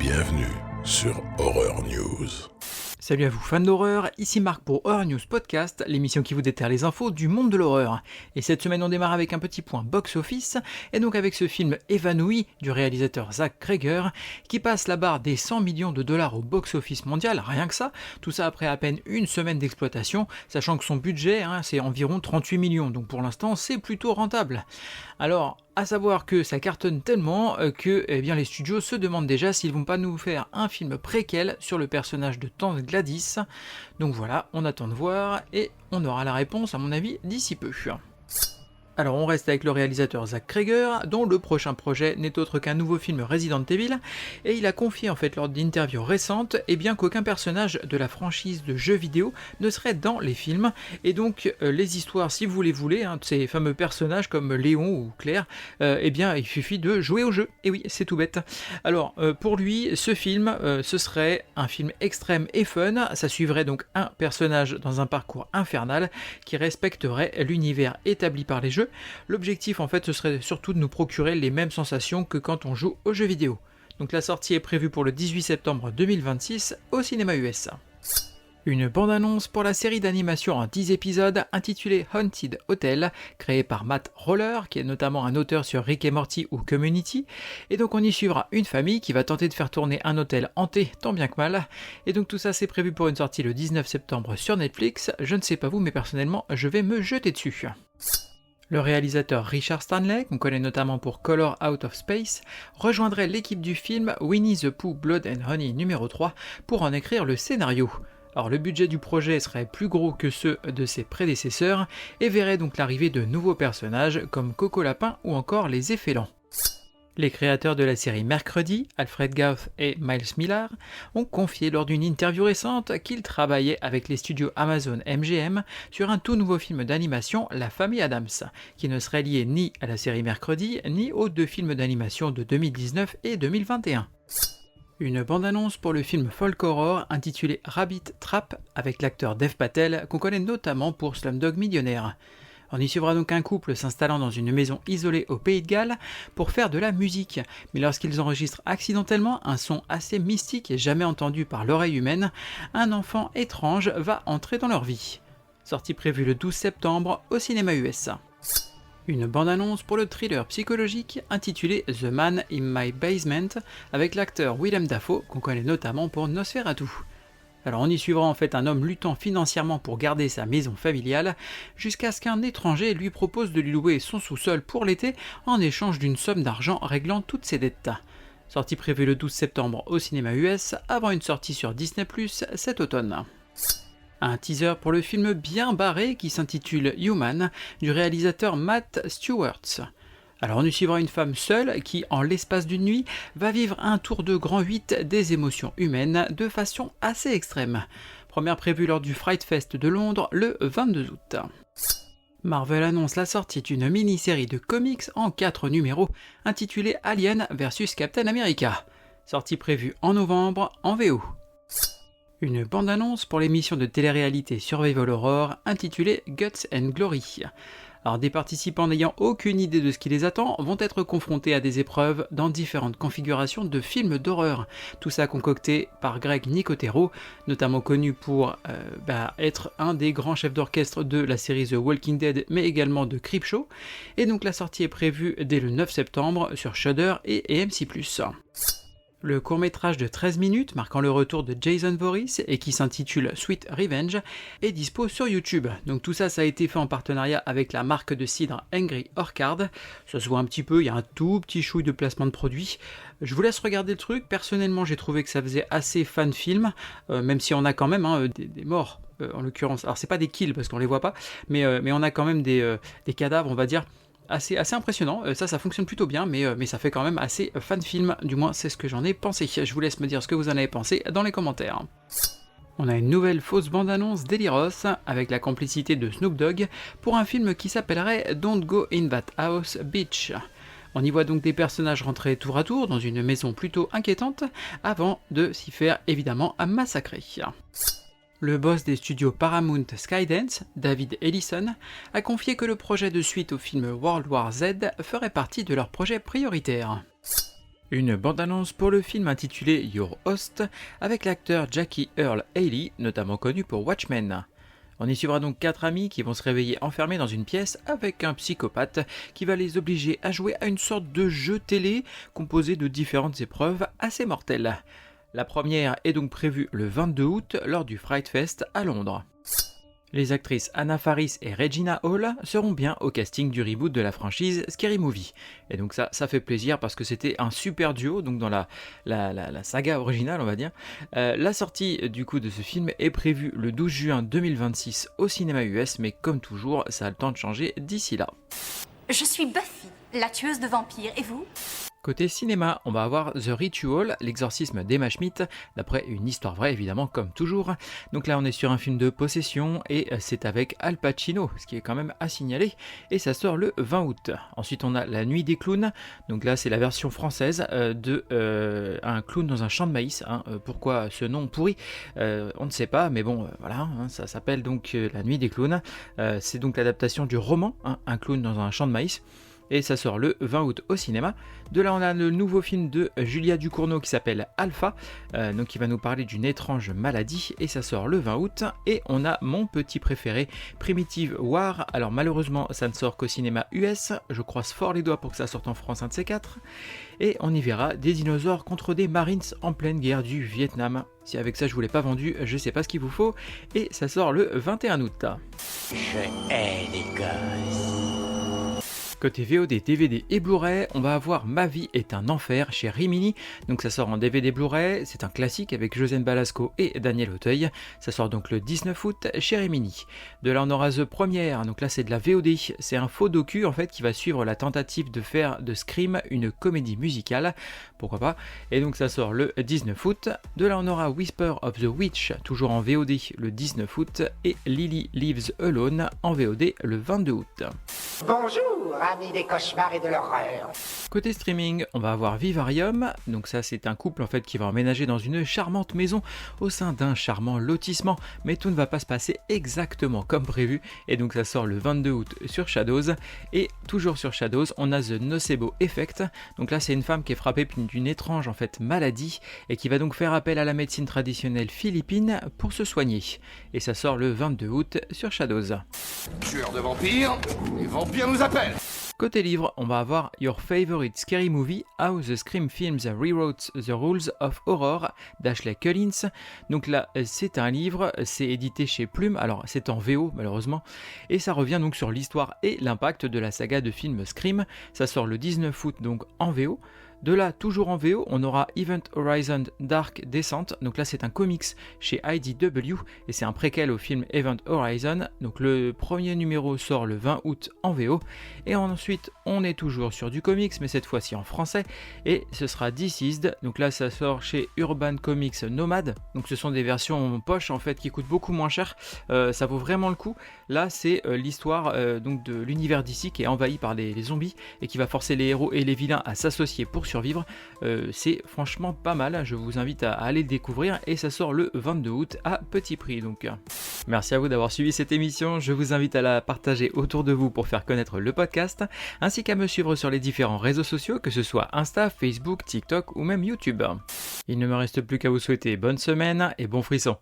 Bienvenue sur Horror News. Salut à vous fans d'horreur, ici Marc pour Horror News Podcast, l'émission qui vous déterre les infos du monde de l'horreur. Et cette semaine on démarre avec un petit point box-office, et donc avec ce film Évanoui du réalisateur Zach Cregger, qui passe la barre des 100 millions de dollars au box-office mondial, rien que ça, tout ça après à peine une semaine d'exploitation, sachant que son budget c'est environ 38 millions, donc pour l'instant c'est plutôt rentable. Alors, à savoir que ça cartonne tellement que les studios se demandent déjà s'ils vont pas nous faire un film préquel sur le personnage de Tante Gladys. Donc voilà, on attend de voir et on aura la réponse à mon avis d'ici peu. Alors on reste avec le réalisateur Zach Cregger, dont le prochain projet n'est autre qu'un nouveau film Resident Evil, et il a confié lors d'interviews récentes qu'aucun personnage de la franchise de jeux vidéo ne serait dans les films, et donc les histoires, si vous les voulez, de ces fameux personnages comme Léon ou Claire, il suffit de jouer au jeu, et oui, c'est tout bête. Alors pour lui, ce film, ce serait un film extrême et fun, ça suivrait donc un personnage dans un parcours infernal qui respecterait l'univers établi par les jeux. L'objectif ce serait surtout de nous procurer les mêmes sensations que quand on joue aux jeux vidéo. Donc la sortie est prévue pour le 18 septembre 2026 au cinéma US. Une bande-annonce pour la série d'animation en 10 épisodes intitulée Haunted Hotel, créée par Matt Roller, qui est notamment un auteur sur Rick et Morty ou Community, et donc on y suivra une famille qui va tenter de faire tourner un hôtel hanté tant bien que mal, et donc tout ça c'est prévu pour une sortie le 19 septembre sur Netflix. Je ne sais pas vous, mais personnellement je vais me jeter dessus. Le réalisateur Richard Stanley, qu'on connaît notamment pour Color Out of Space, rejoindrait l'équipe du film Winnie the Pooh Blood and Honey numéro 3 pour en écrire le scénario. Alors le budget du projet serait plus gros que ceux de ses prédécesseurs et verrait donc l'arrivée de nouveaux personnages comme Coco Lapin ou encore les Effélants. Les créateurs de la série Mercredi, Alfred Gough et Miles Millar, ont confié lors d'une interview récente qu'ils travaillaient avec les studios Amazon MGM sur un tout nouveau film d'animation, La Famille Addams, qui ne serait lié ni à la série Mercredi, ni aux deux films d'animation de 2019 et 2021. Une bande-annonce pour le film folk horror intitulé Rabbit Trap avec l'acteur Dev Patel, qu'on connaît notamment pour Slumdog Millionnaire. On y suivra donc un couple s'installant dans une maison isolée au Pays de Galles pour faire de la musique, mais lorsqu'ils enregistrent accidentellement un son assez mystique et jamais entendu par l'oreille humaine, un enfant étrange va entrer dans leur vie. Sortie prévue le 12 septembre au cinéma US. Une bande-annonce pour le thriller psychologique intitulé The Man in My Basement avec l'acteur Willem Dafoe qu'on connaît notamment pour Nosferatu. Alors on y suivra un homme luttant financièrement pour garder sa maison familiale, jusqu'à ce qu'un étranger lui propose de lui louer son sous-sol pour l'été en échange d'une somme d'argent réglant toutes ses dettes. Sortie prévue le 12 septembre au cinéma US, avant une sortie sur Disney+, cet automne. Un teaser pour le film bien barré qui s'intitule Human, du réalisateur Matt Stewartz. Alors on y suivra une femme seule qui, en l'espace d'une nuit, va vivre un tour de grand 8 des émotions humaines de façon assez extrême. Première prévue lors du Fright Fest de Londres le 22 août. Marvel annonce la sortie d'une mini-série de comics en 4 numéros intitulée Alien vs Captain America. Sortie prévue en novembre en VO. Une bande-annonce pour l'émission de télé-réalité Survival Horror intitulée Guts and Glory. Alors des participants n'ayant aucune idée de ce qui les attend vont être confrontés à des épreuves dans différentes configurations de films d'horreur. Tout ça concocté par Greg Nicotero, notamment connu pour être un des grands chefs d'orchestre de la série The Walking Dead, mais également de Creepshow. Et donc la sortie est prévue dès le 9 septembre sur Shudder et AMC+. Le court-métrage de 13 minutes marquant le retour de Jason Voorhees et qui s'intitule Sweet Revenge est dispo sur YouTube. Donc tout ça, ça a été fait en partenariat avec la marque de cidre Angry Orchard. Ça se voit un petit peu, il y a un tout petit chouille de placement de produit. Je vous laisse regarder le truc. Personnellement, j'ai trouvé que ça faisait assez fan-film, même si on a quand même des morts en l'occurrence. Alors c'est pas des kills parce qu'on les voit pas, mais on a quand même des cadavres, on va dire, assez impressionnant. Ça fonctionne plutôt bien, mais ça fait quand même assez fan-film, du moins c'est ce que j'en ai pensé. Je vous laisse me dire ce que vous en avez pensé dans les commentaires. On a une nouvelle fausse bande-annonce d'Eliros avec la complicité de Snoop Dogg pour un film qui s'appellerait Don't Go in That House, Bitch. On y voit donc des personnages rentrer tour à tour dans une maison plutôt inquiétante avant de s'y faire évidemment massacrer. Le boss des studios Paramount Skydance, David Ellison, a confié que le projet de suite au film World War Z ferait partie de leur projet prioritaire. Une bande-annonce pour le film intitulé Your Host avec l'acteur Jackie Earle Haley, notamment connu pour Watchmen. On y suivra donc 4 amis qui vont se réveiller enfermés dans une pièce avec un psychopathe qui va les obliger à jouer à une sorte de jeu télé composé de différentes épreuves assez mortelles. La première est donc prévue le 22 août lors du Fright Fest à Londres. Les actrices Anna Faris et Regina Hall seront bien au casting du reboot de la franchise Scary Movie. Et donc ça fait plaisir parce que c'était un super duo donc dans la saga originale on va dire. La sortie du coup de ce film est prévue le 12 juin 2026 au cinéma US, mais comme toujours ça a le temps de changer d'ici là. Je suis Buffy, la tueuse de vampires, et vous ? Côté cinéma, on va avoir The Ritual, l'exorcisme d'Emma Schmidt, d'après une histoire vraie évidemment comme toujours. Donc là on est sur un film de possession et c'est avec Al Pacino, ce qui est quand même à signaler, et ça sort le 20 août. Ensuite on a La Nuit des clowns, donc là c'est la version française de un clown dans un champ de maïs. Pourquoi ce nom pourri on ne sait pas, mais bon voilà, ça s'appelle donc La Nuit des clowns. C'est donc l'adaptation du roman, Un clown dans un champ de maïs. Et ça sort le 20 août au cinéma. De là, on a le nouveau film de Julia Ducournau qui s'appelle Alpha, donc qui va nous parler d'une étrange maladie, et ça sort le 20 août. Et on a mon petit préféré, Primitive War. Alors malheureusement, ça ne sort qu'au cinéma US. Je croise fort les doigts pour que ça sorte en France, un de ces quatre. Et on y verra des dinosaures contre des Marines en pleine guerre du Vietnam. Si avec ça je vous l'ai pas vendu, je sais pas ce qu'il vous faut. Et ça sort le 21 août. Je hais les gosses. Côté VOD, DVD et Blu-ray, on va avoir Ma vie est un enfer chez Rimini. Donc ça sort en DVD Blu-ray, c'est un classique avec Josiane Balasco et Daniel Auteuil. Ça sort donc le 19 août chez Rimini. De là on aura The Première, donc là c'est de la VOD, c'est un faux docu en fait qui va suivre la tentative de faire de Scream une comédie musicale, pourquoi pas. Et donc ça sort le 19 août. De là on aura Whisper of the Witch, toujours en VOD le 19 août, et Lily Lives Alone en VOD le 22 août. Bonjour, amis des cauchemars et de l'horreur. Côté streaming, on va avoir Vivarium, donc ça c'est un couple en fait qui va emménager dans une charmante maison au sein d'un charmant lotissement, mais tout ne va pas se passer exactement comme prévu, et donc ça sort le 22 août sur Shadows. Et toujours sur Shadows, on a The Nocebo Effect, donc là c'est une femme qui est frappée d'une étrange en fait maladie, et qui va donc faire appel à la médecine traditionnelle philippine pour se soigner, et ça sort le 22 août sur Shadows. Tueur de vampires, les vampires nous appellent. Côté livre, on va avoir Your Favorite Scary Movie, How the Scream Films Rewrote the Rules of Horror d'Ashley Collins. Donc là, c'est un livre, c'est édité chez Plume, alors c'est en VO malheureusement, et ça revient donc sur l'histoire et l'impact de la saga de films Scream. Ça sort le 19 août donc en VO. De là, toujours en VO, on aura Event Horizon Dark Descent. Donc là, c'est un comics chez IDW et c'est un préquel au film Event Horizon. Donc le premier numéro sort le 20 août en VO. Et ensuite, on est toujours sur du comics, mais cette fois-ci en français. Et ce sera Deceased. Donc là, ça sort chez Urban Comics Nomad. Donc ce sont des versions poche en fait qui coûtent beaucoup moins cher. Ça vaut vraiment le coup. Là, c'est l'histoire donc de l'univers d'ici qui est envahi par les zombies et qui va forcer les héros et les vilains à s'associer pour survivre. C'est franchement pas mal, je vous invite à aller le découvrir, et ça sort le 22 août à petit prix. Donc merci à vous d'avoir suivi cette émission, je vous invite à la partager autour de vous pour faire connaître le podcast, ainsi qu'à me suivre sur les différents réseaux sociaux, que ce soit Insta, Facebook, TikTok ou même YouTube. Il ne me reste plus qu'à vous souhaiter bonne semaine et bon frisson.